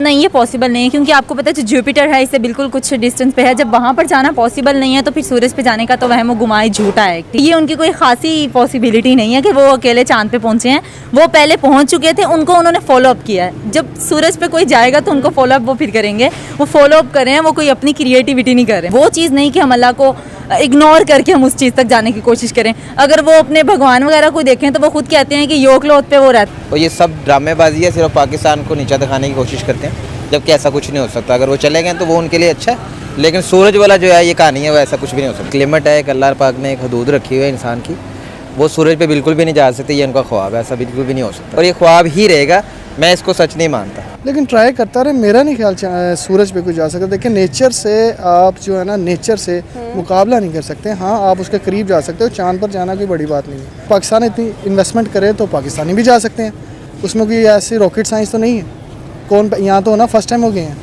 नहीं, ये पॉसिबल नहीं है क्योंकि आपको पता है जो जुपिटर है इससे बिल्कुल कुछ डिस्टेंस पे है। जब वहाँ पर जाना पॉसिबल नहीं है तो फिर सूरज पे जाने का तो वहम गुमाई झूठा है। ये उनकी कोई खासी पॉसिबिलिटी नहीं है कि वो अकेले चांद पे पहुँचे हैं। वो पहले पहुँच चुके थे, उनको उन्होंने फॉलो अप किया है। जब सूरज पे कोई जाएगा तो उनको फॉलो अप वो फिर करेंगे। वो फॉलो अप कर रहे हैं, वो कोई अपनी क्रिएटिविटी नहीं कर रहे। वो चीज़ नहीं कि हम अल्लाह को इग्नोर करके हम उस चीज़ तक जाने की कोशिश करें। अगर वो अपने भगवान वगैरह को देखें तो वो खुद कहते हैं कि योकलोथ पे वो रहते हैं। और ये सब ड्रामेबाजी है, सिर्फ पाकिस्तान को नीचा दिखाने की कोशिश करते हैं, जबकि ऐसा कुछ नहीं हो सकता। अगर वो चले गए तो वो उनके लिए अच्छा है, लेकिन सूरज वाला जो है ये कहानी है, वो ऐसा कुछ भी नहीं हो सकता। लिमिट है, एक अल्लाह पाक ने एक हदूद रखी हुई है इंसान की, वो सूरज पे बिल्कुल भी नहीं जा सकते। ये उनका ख्वाब है, ऐसा बिल्कुल भी नहीं हो सकता और ये ख्वाब ही रहेगा। मैं इसको सच नहीं मानता, लेकिन ट्राई करता रहे। मेरा नहीं ख्याल सूरज पे कोई जा सकता। देखिए नेचर से आप जो है ना, नेचर से मुकाबला नहीं कर सकते। हाँ, आप उसके करीब जा सकते हो। चांद पर जाना कोई बड़ी बात नहीं है। पाकिस्तान इतनी इन्वेस्टमेंट करे तो पाकिस्तानी भी जा सकते हैं। उसमें कोई ऐसी रॉकेट साइंस तो नहीं है। कौन यहाँ तो ना फर्स्ट टाइम हो गए हैं,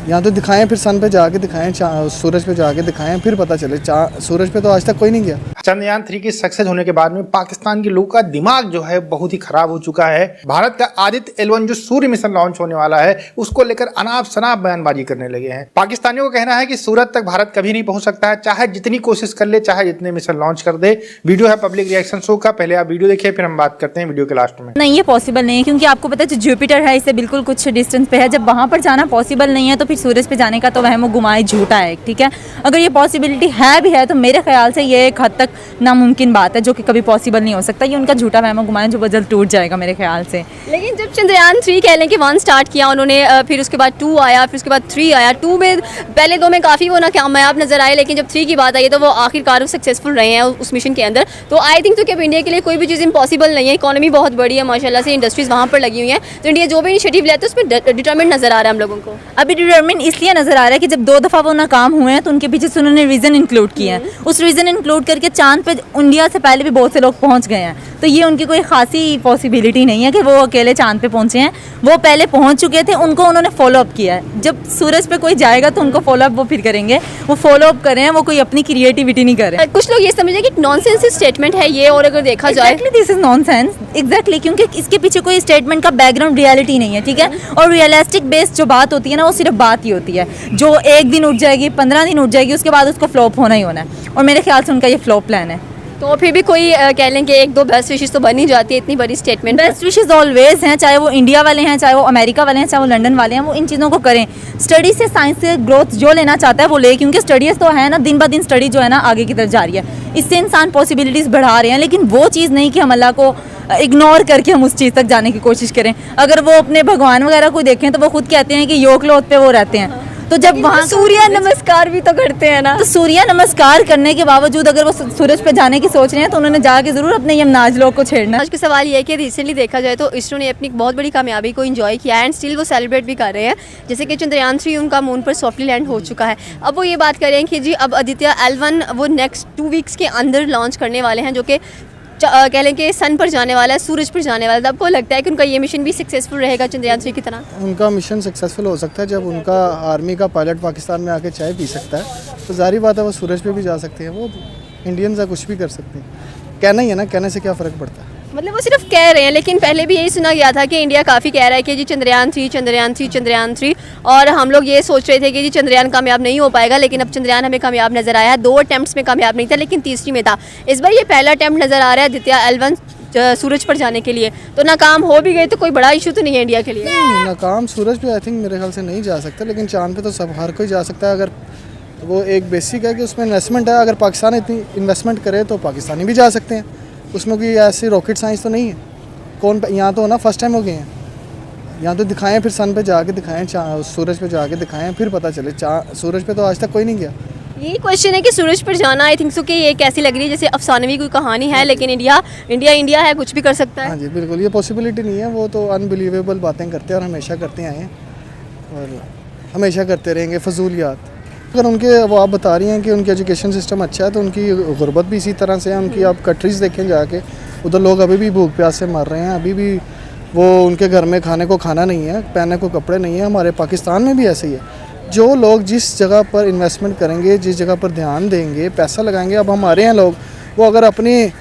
यहाँ तो दिखाएं, फिर सन पे जाके दिखाएं, सूरज पे जाके दिखाएं, फिर पता चले। सूरज पे तो आज तक कोई नहीं गया। चंद्रयान 3 की सक्सेस होने के बाद में पाकिस्तान के लोगों का दिमाग जो है बहुत ही खराब हो चुका है। भारत का आदित्य L1 जो सूर्य मिशन लॉन्च होने वाला है उसको लेकर अनाप शनाप बयानबाजी करने लगे हैं। पाकिस्तानियों का कहना है कि सूरज तक भारत कभी नहीं पहुंच सकता है, चाहे जितनी कोशिश कर ले, चाहे जितने मिशन लॉन्च कर दे। वीडियो है पब्लिक रिएक्शन शो का, पहले आप वीडियो देखिए, फिर हम बात करते हैं वीडियो के लास्ट में। नहीं, ये पॉसिबल नहीं है क्योंकि आपको पता है जो जुपिटर है इससे बिल्कुल कुछ डिस्टेंस पे है। जब वहाँ पर जाना पॉसिबल नहीं है तो फिर सूरज पे जाने का तो वहम गुमाई झूठा है। ठीक है, अगर ये पॉसिबिलिटी है भी है तो मेरे ख्याल से ये एक हद तक नामुमकिन बात है, जो कि कभी पॉसिबल नहीं हो सकता। ये उनका झूठा वहम गुमाया जो जल्द टूट जाएगा मेरे ख्याल से। लेकिन जब चंद्रयान 3 कह लें कि 1 स्टार्ट किया उन्होंने, फिर उसके बाद 2 आया, फिर उसके बाद 3 आया। 2 में पहले 2 में काफ़ी वो नाकामयाब नजर आए, लेकिन जब 3 की बात आई तो वो आखिरकार सक्सेसफुल रहे हैं उस मिशन के अंदर। तो आई थिंक तो कि अब इंडिया के लिए कोई भी चीज़ इम्पॉसिबल नहीं है। इकॉनमी बहुत बड़ी है माशाल्लाह से, इंडस्ट्रीज़ वहाँ पर लगी हुई हैं, तो इंडिया जो भी इनिशिएटिव लेते हैं उसमें डिटरमिनेट नजर आ रहा है हम लोगों को। अभी डिटरमिन इसलिए नजर आ रहा है कि जब 2 दफ़ा वो नाकाम हुए हैं तो उनके पीछे से उन्होंने रीज़न इंक्लूड किया है। उस रीज़न इंक्लूड करके चांद पे इंडिया से पहले भी बहुत से लोग पहुंच गए हैं। तो ये उनकी कोई खासी पॉसिबिलिटी नहीं है कि वो अकेले चांद पे पहुंचे हैं। वो पहले पहुंच चुके थे, उनको उन्होंने फॉलो अप किया है। जब सूरज पे कोई जाएगा तो उनको फॉलो अप वो फिर करेंगे। वो फॉलो अप कर रहे हैं, वो कोई अपनी क्रिएटिविटी नहीं कर रहे हैं। कुछ लोग ये समझे कि नॉनसेंस स्टेटमेंट है ये, और अगर देखा जाए दिस इज नॉनसेंस एग्जैक्टली, क्योंकि इसके पीछे कोई स्टेटमेंट का बैकग्राउंड रियलिटी नहीं है। ठीक है, और रियलिस्टिक बेस्ड जो बात होती है ना, वो सिर्फ बात ही होती है जो एक दिन उठ जाएगी, 15 दिन उठ जाएगी, उसके बाद उसको फ्लॉप होना ही होना है। और मेरे ख्याल से उनका ये फ्लॉप प्लान है। तो फिर भी कोई कह लें कि 1-2 बेस्ट विशेस तो बन ही जाती है इतनी बड़ी स्टेटमेंट। बेस्ट विशेस ऑलवेज हैं, चाहे वो इंडिया वाले हैं, चाहे वो अमेरिका वाले हैं, चाहे वो लंदन वाले हैं। वो इन चीज़ों को करें। स्टडी से, साइंस से ग्रोथ जो लेना चाहता है वो ले, क्योंकि स्टडीज़ तो है ना, दिन ब दिन स्टडी जो है ना आगे की तरफ जा रही है। इससे इंसान पॉसिबिलिटीज़ बढ़ा रहे हैं, लेकिन वो चीज़ नहीं कि हम अल्लाह को इग्नोर करके हम उस चीज़ तक जाने की कोशिश करें। अगर वो अपने भगवान वगैरह को देखें तो वो खुद कहते हैं कि योकलोथ पे वो रहते हैं। तो जब वहाँ सूर्य नमस्कार भी तो करते हैं ना, तो सूर्य नमस्कार करने के बावजूद अगर वो सूरज पे जाने की सोच रहे हैं तो उन्होंने जाके जरूर अपने यमनाज लोग को छेड़ना। आज का सवाल ये है कि रिसेंटली देखा जाए तो इसरो ने अपनी बहुत बड़ी कामयाबी को एंजॉय किया एंड स्टिल वो सेलिब्रेट भी कर रहे हैं। जैसे कि चंद्रयान 3 उनका मून पर सॉफ्टली लैंड हो चुका है। अब वो ये बात कर रहे हैं कि जी अब आदित्य L1 वो नेक्स्ट 2 वीक्स के अंदर लॉन्च करने वाले हैं, जो कि कह लें कि सन पर जाने वाला है, सूरज पर जाने वाला है। आपको लगता है कि उनका ये मिशन भी सक्सेसफुल रहेगा चंद्रयान 3 की तरह? उनका मिशन सक्सेसफुल हो सकता है जब उनका आर्मी का पायलट पाकिस्तान में आके चाय पी सकता है, तो जाहिर बात है वो सूरज पे भी जा सकते हैं। वो इंडियंस है, कुछ भी कर सकते हैं। कहना ही है ना, कहने से क्या फ़र्क पड़ता है। मतलब वो सिर्फ कह रहे हैं, लेकिन पहले भी यही सुना गया था कि इंडिया काफ़ी कह रहा है कि जी चंद्रयान 3 और हम लोग ये सोच रहे थे कि जी चंद्रयान कामयाब नहीं हो पाएगा, लेकिन अब चंद्रयान हमें कामयाब नज़र आया है। 2 अटैम्प्ट्स में कामयाब नहीं था, लेकिन तीसरी में था। इस बार ये पहला अटैम्प्ट नज़र आ रहा है आदित्य L1 सूरज पर जाने के लिए। तो नाकाम हो भी गए तो कोई बड़ा इशू तो नहीं है इंडिया के लिए? नाकाम सूरज पे आई थिंक मेरे ख्याल से नहीं जा सकता, लेकिन चांद पे तो सब हर कोई जा सकता है। अगर वो एक बेसिक है कि उसमें इन्वेस्टमेंट है। अगर पाकिस्तान इतनी इन्वेस्टमेंट करे तो पाकिस्तानी भी जा सकते हैं। उसमें कोई ऐसी रॉकेट साइंस तो नहीं है। कौन यहाँ तो ना फर्स्ट टाइम हो गए हैं, यहाँ तो दिखाएं, फिर सन पे जाके दिखाएं, सूरज पे जाके दिखाएं, फिर पता चले। सूरज पे तो आज तक कोई नहीं गया। यही क्वेश्चन है कि सूरज पर जाना, आई थिंक सो कि ये कैसी लग रही है जैसे अफसानवी कोई कहानी है, लेकिन इंडिया है, कुछ भी कर सकता है। हाँ जी बिल्कुल, ये पॉसिबिलिटी नहीं है। वो तो अनबिलीवेबल बातें करते हैं और हमेशा करते आए हैं और हमेशा करते रहेंगे, फजूलियात। अगर उनके वो आप बता रही हैं कि उनकी एजुकेशन सिस्टम अच्छा है, तो उनकी गुर्बत भी इसी तरह से है। उनकी आप कंट्रीज़ देखें जाके, उधर लोग अभी भी भूख प्यास से मर रहे हैं। अभी भी वो उनके घर में खाने को खाना नहीं है, पहनने को कपड़े नहीं है। हमारे पाकिस्तान में भी ऐसे ही है। जो लोग जिस जगह पर इन्वेस्टमेंट करेंगे, जिस जगह पर ध्यान देंगे, पैसा लगाएंगे। अब हमारे यहाँ लोग वो अगर अपनी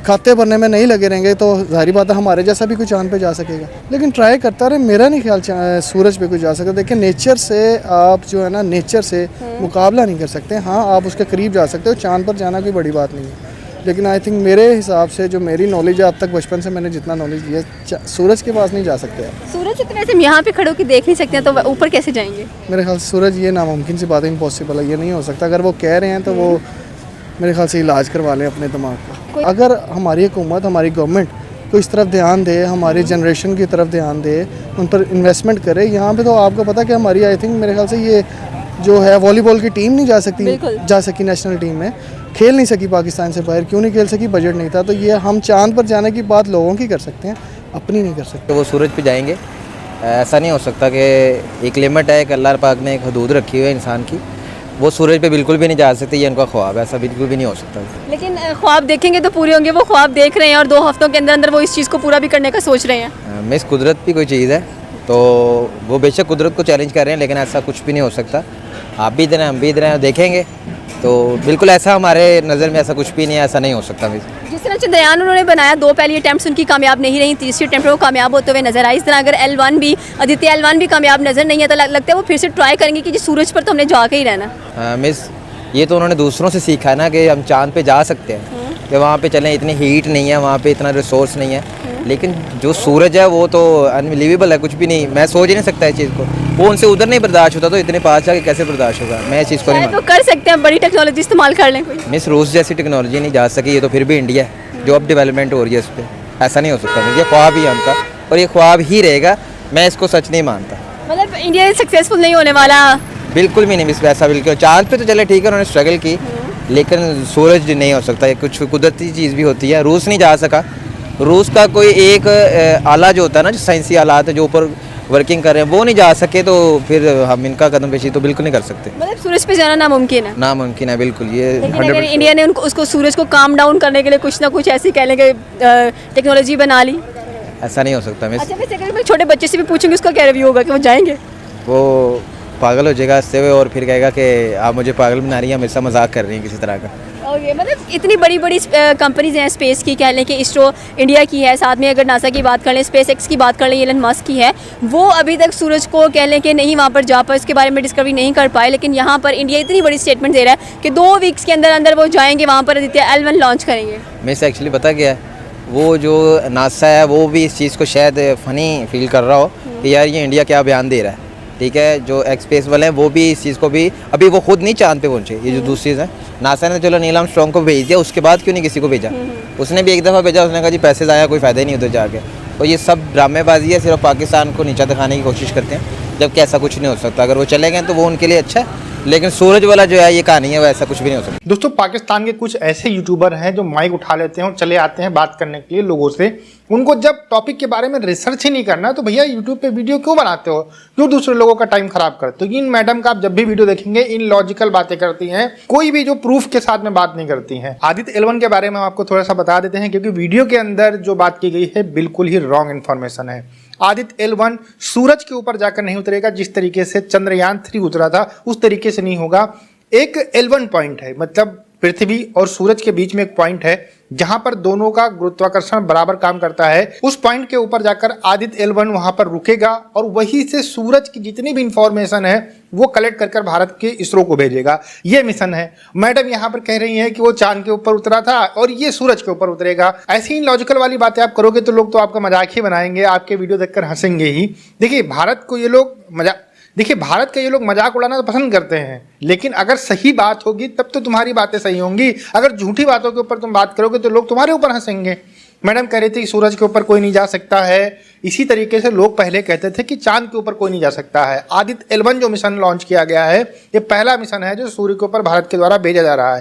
खाते भरने में नहीं लगे रहेंगे तो जाहिर बात है हमारे जैसा भी कोई चांद पे जा सकेगा, लेकिन ट्राई करता रहे। मेरा नहीं ख्याल सूरज पे कोई जा सकता। देखिए नेचर से आप जो है ना, नेचर से मुकाबला नहीं कर सकते। हाँ आप उसके करीब जा सकते हो, चांद पर जाना कोई बड़ी बात नहीं है, लेकिन आई थिंक मेरे हिसाब से जो मेरी नॉलेज है अब तक बचपन से मैंने जितना नॉलेज लिया सूरज के पास नहीं जा सकते आप। सूरज से तो वैसे हम यहाँ पे खड़े होकर देख नहीं सकते हैं, तो ऊपर कैसे जाएंगे? मेरे ख्याल से सूरज ये नामुमकिन सी बात है, इम्पॉसिबल है, ये नहीं हो सकता। अगर वो कह रहे हैं तो वो मेरे ख्याल से इलाज करवा लें अपने दिमाग का। अगर हमारी हुकूमत, हमारी गवर्नमेंट को इस तरफ ध्यान दे, हमारी जनरेशन की तरफ ध्यान दे, उन पर इन्वेस्टमेंट करे। यहाँ पे तो आपको पता कि हमारी आई थिंक मेरे ख्याल से ये जो है वॉलीबॉल की टीम नहीं जा सकी नेशनल टीम में, खेल नहीं सकी पाकिस्तान से बाहर। क्यों नहीं खेल सकी? बजट नहीं था। तो ये हम चांद पर जाने की बात लोगों की कर सकते हैं, अपनी नहीं कर सकते। तो वो सूरज पे जाएंगे, ऐसा नहीं हो सकता कि एक लिमिट है, एक अल्लाह पाक ने एक हदूद रखी हुई है इंसान की, वो सूरज पे बिल्कुल भी नहीं जा सकते। ये उनका ख्वाब है, ऐसा बिल्कुल भी नहीं हो सकता। लेकिन ख्वाब देखेंगे तो पूरे होंगे। वो ख्वाब देख रहे हैं और 2 हफ्तों के अंदर अंदर वो इस चीज़ को पूरा भी करने का सोच रहे हैं। मिस कुदरत भी कोई चीज़ है, तो वो बेशक कुदरत को चैलेंज कर रहे हैं, लेकिन ऐसा कुछ भी नहीं हो सकता। आप भी इधर हैं, हम भी इधर हैं, देखेंगे तो बिल्कुल ऐसा हमारे नज़र में ऐसा कुछ भी नहीं है, ऐसा नहीं हो सकता। जिस तरह चंद्रयान उन्होंने बनाया, 2 पहली अटैम्प्ट्स उनकी कामयाब नहीं रही, तीसरी अटैम्प्ट वो कामयाब होते हुए नजर आई। इस तरह अगर L1 भी, आदित्य L1 भी कामयाब नजर नहीं है तो लगता है वो फिर से ट्राई करेंगे कि जी सूरज पर तो हमने जाके ही रहना। मिस ये तो उन्होंने दूसरों से सीखा है ना कि हम चांद पे जा सकते हैं, कि वहाँ पे चलें, इतनी हीट नहीं है वहाँ पे, इतना रिसोर्स नहीं है। लेकिन जो सूरज है वो तो अनबिलीवेबल है, कुछ भी नहीं, मैं सोच ही नहीं सकता इस चीज़ को। वो उनसे उधर नहीं बर्दाश्त होता तो इतने पास जाके कैसे बर्दाश्त होगा? मैं इस चीज़ को नहीं तो कर सकते हैं, बड़ी टेक्नोलॉजी इस्तेमाल कर लें कोई। मिस रूस जैसी टेक्नोलॉजी नहीं जा सकी, ये तो फिर भी इंडिया है जो अब डेवलपमेंट हो रही है इस पर। ऐसा नहीं हो सकता मिस, ये ख्वाब ही है उनका और ये ख्वाब ही रहेगा। मैं इसको सच नहीं मानता। मतलब इंडिया सक्सेसफुल नहीं होने वाला? बिल्कुल भी नहीं मिस, वैसा बिल्कुल। चांद पे तो चले ठीक है, उन्होंने स्ट्रगल की, लेकिन सूरज नहीं हो सकता। ये कुछ कुदरती चीज़ भी होती है। रूस नहीं जा सका, रूस का कोई एक आला जो होता है ना, जो साइंसी आलात है जो ऊपर वर्किंग कर रहे हैं, वो नहीं जा सके, तो फिर हम इनका कदम पेशी तो बिल्कुल नहीं कर सकते। मतलब सूरज पे जाना नामुमकिन है? नामुमकिन है बिल्कुल। ये लेकिन अगर इंडिया ने उसको सूरज को काम डाउन करने के लिए कुछ ना कुछ ऐसी कह लेंगे टेक्नोलॉजी बना ली, ऐसा नहीं हो सकता मिस। अच्छा वैसे अगर मैं छोटे बच्चे से भी पूछूंगी उसका क्या रिव्यू होगा कि वो जाएंगे? वो पागल हो जाएगा इससे और फिर कहेगा कि आप मुझे पागल बना रही हैं, मेरे साथ मजाक कर रही हैं किसी तरह का। ओके, मतलब इतनी बड़ी बड़ी कंपनीज हैं स्पेस की, कह लें कि इसरो इंडिया की है, साथ में अगर नासा की बात कर लें, स्पेस एक्स की बात कर लें, एलन मस्क की है, वो अभी तक सूरज को कह लें कि नहीं वहाँ पर जा पाए, इसके बारे में डिस्कवरी नहीं कर पाए। लेकिन यहाँ पर इंडिया इतनी बड़ी स्टेटमेंट दे रहा है कि 2 वीक्स के अंदर अंदर वो जाएंगे वहाँ पर, आदित्य L1 लॉन्च करेंगे। मिस एक्चुअली पता क्या है, वो जो नासा है वो भी इस चीज़ को शायद फ़नी फील कर रहा हो कि यार ये इंडिया क्या बयान दे रहा है। ठीक है, जो एक्सपेस वाले हैं वो भी इस चीज़ को भी, अभी वो खुद नहीं चांद पे पहुंचे। ये जो दूसरी चीज़ है, नासा ने चलो नील आर्मस्ट्रांग को भेज दिया, उसके बाद क्यों नहीं किसी को भेजा? उसने भी एक दफ़ा भेजा, उसने कहा जी पैसे आया, कोई फ़ायदा ही नहीं उधर जाके। और ये सब ड्रामेबाजी है, सिर्फ पाकिस्तान को नीचा दिखाने की कोशिश करते हैं, जबकि ऐसा कुछ नहीं हो सकता। अगर वो चले गए तो वो उनके लिए अच्छा है, लेकिन सूरज वाला जो है ये कहानी है, वो ऐसा कुछ भी नहीं हो सकता। दोस्तों पाकिस्तान के कुछ ऐसे यूट्यूबर हैं जो माइक उठा लेते हैं और चले आते हैं बात करने के लिए लोगों से। उनको जब टॉपिक के बारे में रिसर्च ही नहीं करना तो भैया यूट्यूब पे वीडियो क्यों बनाते हो, क्यों दूसरे लोगों का टाइम खराब करते हो? इन मैडम का आप जब भी वीडियो देखेंगे इन लॉजिकल बातें करती हैं, कोई भी जो प्रूफ के साथ में बात नहीं करती हैं। आदित्य L1 के बारे में हम आपको थोड़ा सा बता देते हैं, क्योंकि वीडियो के अंदर जो बात की गई है बिल्कुल ही रॉन्ग इन्फॉर्मेशन है। आदित्य L1 सूरज के ऊपर जाकर नहीं उतरेगा, जिस तरीके से चंद्रयान 3 उतरा था उस तरीके से नहीं होगा। एक L1 पॉइंट है, मतलब पृथ्वी और सूरज के बीच में एक पॉइंट है जहां पर दोनों का गुरुत्वाकर्षण बराबर काम करता है। उस पॉइंट के ऊपर जाकर आदित्य L1 वहां पर रुकेगा और वहीं से सूरज की जितनी भी इंफॉर्मेशन है वो कलेक्ट कर भारत के इसरो को भेजेगा। ये मिशन है। मैडम यहाँ पर कह रही हैं कि वो चांद के ऊपर उतरा था और ये सूरज के ऊपर उतरेगा। ऐसी ही लॉजिकल वाली बातें आप करोगे तो लोग तो आपका मजाक ही बनाएंगे, आपके वीडियो देखकर हंसेंगे ही। देखिए भारत का ये लोग मजाक उड़ाना तो पसंद करते हैं, लेकिन अगर सही बात होगी तब तो तुम्हारी बातें सही होंगी। अगर झूठी बातों के ऊपर तुम बात करोगे तो लोग तुम्हारे ऊपर हंसेंगे। मैडम कह रही थी सूरज के ऊपर कोई नहीं जा सकता है, इसी तरीके से लोग पहले कहते थे कि चांद के ऊपर कोई नहीं जा सकता है। आदित्य L1 जो मिशन लॉन्च किया गया है, ये पहला मिशन है जो सूर्य के ऊपर भारत के द्वारा भेजा जा रहा है।